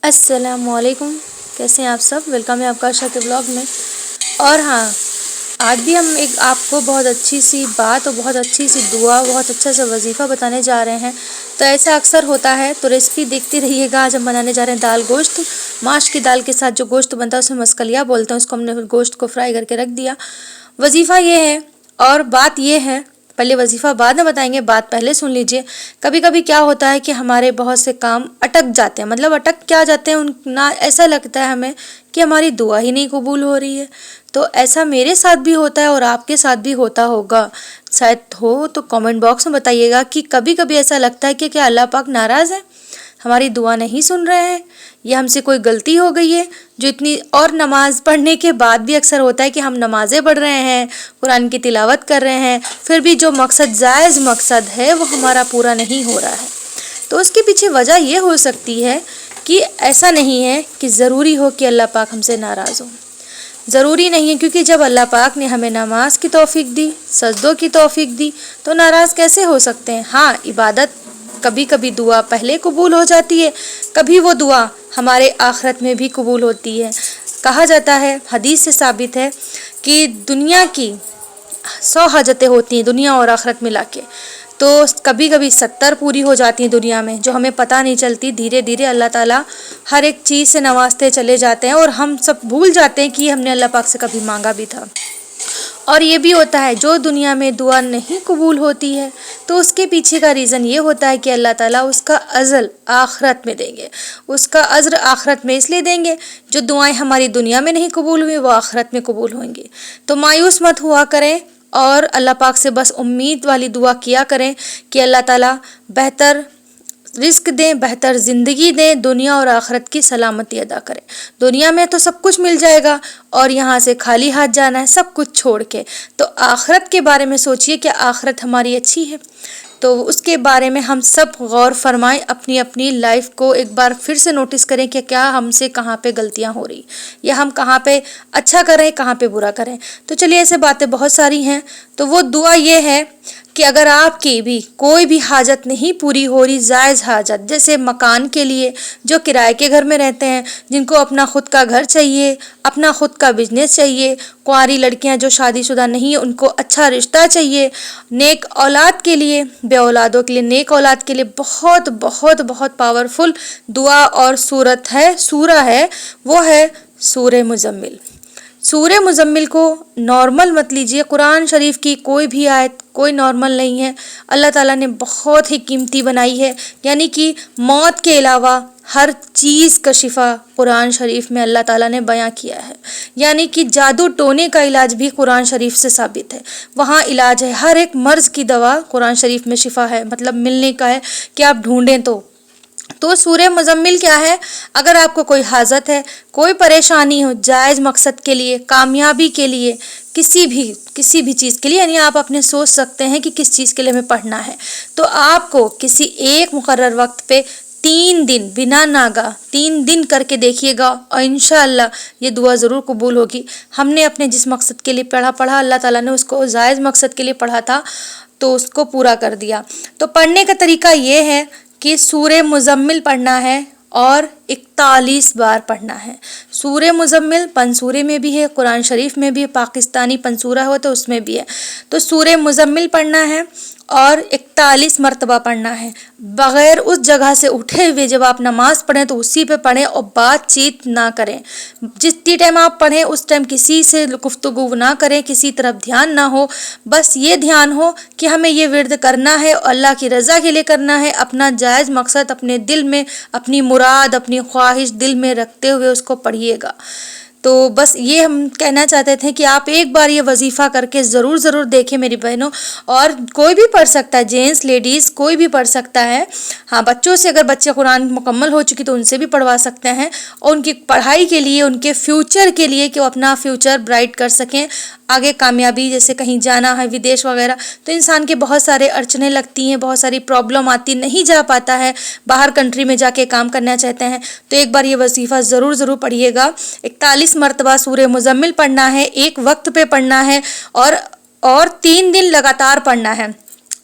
السلام علیکم، کیسے ہیں آپ سب؟ ویلکم ہے آپ کا عائشہ کے بلاگ میں۔ اور ہاں، آج بھی ہم آپ کو بہت اچھی سی بات اور بہت اچھی سی دعا، بہت اچھا سا وظیفہ بتانے جا رہے ہیں۔ تو ایسا اکثر ہوتا ہے، تو ریسپی دیکھتے رہیے گا۔ آج ہم بنانے جا رہے ہیں دال گوشت۔ ماش کی دال کے ساتھ جو گوشت بنتا ہے اسے مسکلیہ بولتے ہیں، اس کو ہم نے گوشت کو فرائی کر کے رکھ دیا۔ وظیفہ یہ ہے اور بات یہ ہے، پہلے وظیفہ بعد میں بتائیں گے، بات پہلے سن لیجئے۔ کبھی کبھی کیا ہوتا ہے کہ ہمارے بہت سے کام اٹک جاتے ہیں، مطلب اٹک کیا جاتے ہیں، نہ ایسا لگتا ہے ہمیں کہ ہماری دعا ہی نہیں قبول ہو رہی ہے۔ تو ایسا میرے ساتھ بھی ہوتا ہے اور آپ کے ساتھ بھی ہوتا ہوگا، شاید ہو تو کامنٹ باکس میں بتائیے گا کہ کبھی کبھی ایسا لگتا ہے کہ کیا اللہ پاک ناراض ہے، ہماری دعا نہیں سن رہے ہیں، یا ہم سے کوئی غلطی ہو گئی ہے جو اتنی۔ اور نماز پڑھنے کے بعد بھی اکثر ہوتا ہے کہ ہم نمازیں پڑھ رہے ہیں، قرآن کی تلاوت کر رہے ہیں، پھر بھی جو مقصد جائز مقصد ہے وہ ہمارا پورا نہیں ہو رہا ہے۔ تو اس کے پیچھے وجہ یہ ہو سکتی ہے کہ ایسا نہیں ہے کہ ضروری ہو کہ اللہ پاک ہم سے ناراض ہو، ضروری نہیں ہے، کیونکہ جب اللہ پاک نے ہمیں نماز کی توفیق دی، سجدوں کی توفیق دی، تو ناراض کیسے ہو سکتے ہیں؟ ہاں، عبادت کبھی کبھی دعا پہلے قبول ہو جاتی ہے، کبھی وہ دعا ہمارے آخرت میں بھی قبول ہوتی ہے۔ کہا جاتا ہے، حدیث سے ثابت ہے کہ دنیا کی 100 حاجتیں ہوتی ہیں، دنیا اور آخرت ملا کے، تو کبھی کبھی 70 پوری ہو جاتی ہیں دنیا میں، جو ہمیں پتہ نہیں چلتی۔ دھیرے دھیرے اللہ تعالیٰ ہر ایک چیز سے نوازتے چلے جاتے ہیں اور ہم سب بھول جاتے ہیں کہ ہم نے اللہ پاک سے کبھی مانگا بھی تھا۔ اور یہ بھی ہوتا ہے جو دنیا میں دعا نہیں قبول ہوتی ہے تو اس کے پیچھے کا ریزن یہ ہوتا ہے کہ اللہ تعالیٰ اس کا اجر آخرت میں دیں گے، اس کا اجر آخرت میں اس لیے دیں گے، جو دعائیں ہماری دنیا میں نہیں قبول ہوئی وہ آخرت میں قبول ہوئیں گی۔ تو مایوس مت ہوا کریں اور اللہ پاک سے بس امید والی دعا کیا کریں کہ اللہ تعالیٰ بہتر رزق دیں، بہتر زندگی دیں، دنیا اور آخرت کی سلامتی ادا کریں۔ دنیا میں تو سب کچھ مل جائے گا اور یہاں سے خالی ہاتھ جانا ہے سب کچھ چھوڑ کے، تو آخرت کے بارے میں سوچئے کہ آخرت ہماری اچھی ہے۔ تو اس کے بارے میں ہم سب غور فرمائیں، اپنی اپنی لائف کو ایک بار پھر سے نوٹس کریں کہ کیا ہم سے کہاں پہ غلطیاں ہو رہی، یا ہم کہاں پہ اچھا کریں کہاں پہ برا کریں۔ تو چلیے، ایسے باتیں بہت ساری ہیں، تو وہ دعا یہ ہے کہ اگر آپ کی بھی کوئی بھی حاجت نہیں پوری ہو رہی، جائز حاجت، جیسے مکان کے لیے جو کرائے کے گھر میں رہتے ہیں، جن کو اپنا خود کا گھر چاہیے، اپنا خود کا بزنس چاہیے، کنواری لڑکیاں جو شادی شدہ نہیں ان کو اچھا رشتہ چاہیے، نیک اولاد کے لیے، بے اولادوں کے لیے نیک اولاد کے لیے بہت بہت بہت پاورفل دعا اور سورہ ہے، وہ ہے سورہ مزمل۔ سورہ مزمل کو نارمل مت لیجئے، قرآن شریف کی کوئی بھی آیت کوئی نارمل نہیں ہے، اللہ تعالیٰ نے بہت ہی قیمتی بنائی ہے، یعنی کہ موت کے علاوہ ہر چیز کا شفا قرآن شریف میں اللہ تعالیٰ نے بیان کیا ہے، یعنی کہ جادو ٹونے کا علاج بھی قرآن شریف سے ثابت ہے، وہاں علاج ہے، ہر ایک مرض کی دوا قرآن شریف میں شفا ہے، مطلب ملنے کا ہے کہ آپ ڈھونڈیں تو سورہ مزمل کیا ہے؟ اگر آپ کو کوئی حاجت ہے، کوئی پریشانی ہو، جائز مقصد کے لیے، کامیابی کے لیے، کسی بھی چیز کے لیے، یعنی آپ اپنے سوچ سکتے ہیں کہ کس چیز کے لیے ہمیں پڑھنا ہے، تو آپ کو کسی ایک مقرر وقت پہ 3 دن بنا ناگا 3 دن کر کے دیکھیے گا اور انشاءاللہ یہ دعا ضرور قبول ہوگی۔ ہم نے اپنے جس مقصد کے لیے پڑھا اللہ تعالیٰ نے اس کو جائز مقصد کے لیے پڑھا تھا تو اس کو پورا کر دیا۔ تو پڑھنے کا طریقہ یہ ہے کہ سورہ مزمل پڑھنا ہے اور 41 بار پڑھنا ہے۔ سورہ مزمل پنسورے میں بھی ہے، قرآن شریف میں بھی ہے، پاکستانی پنسورہ ہو تو اس میں بھی ہے، تو سورہ مزمل پڑھنا ہے اور 41 مرتبہ پڑھنا ہے، بغیر اس جگہ سے اٹھے ہوئے۔ جب آپ نماز پڑھیں تو اسی پہ پڑھیں اور بات چیت نہ کریں، جتنی ٹائم آپ پڑھیں اس ٹائم کسی سے گفتگو نہ کریں، کسی طرف دھیان نہ ہو، بس یہ دھیان ہو کہ ہمیں یہ ورد کرنا ہے اور اللہ کی رضا کے لیے کرنا ہے، اپنا جائز مقصد اپنے دل میں، اپنی مراد، اپنی خواہش دل میں رکھتے ہوئے اس کو پڑھیے گا۔ تو بس یہ ہم کہنا چاہتے تھے کہ آپ ایک بار یہ وظیفہ کر کے ضرور دیکھیں میری بہنوں، اور کوئی بھی پڑھ سکتا ہے، جینٹس لیڈیز کوئی بھی پڑھ سکتا ہے، ہاں بچوں سے، اگر بچے قرآن مکمل ہو چکی تو ان سے بھی پڑھوا سکتے ہیں، اور ان کی پڑھائی کے لیے، ان کے فیوچر کے لیے کہ وہ اپنا فیوچر برائٹ کر سکیں، آگے کامیابی، جیسے کہیں جانا ہے ودیش وغیرہ، تو انسان کے بہت سارے اڑچنیں لگتی ہیں، بہت ساری پرابلم آتی، نہیں جا پاتا ہے، باہر کنٹری میں جا کے کام کرنا چاہتے ہیں، تو ایک بار یہ وظیفہ ضرور پڑھیے گا۔ 41 مرتبہ سورہ مزمل پڑھنا ہے، ایک وقت پہ پڑھنا ہے اور 3 دن لگاتار پڑھنا ہے۔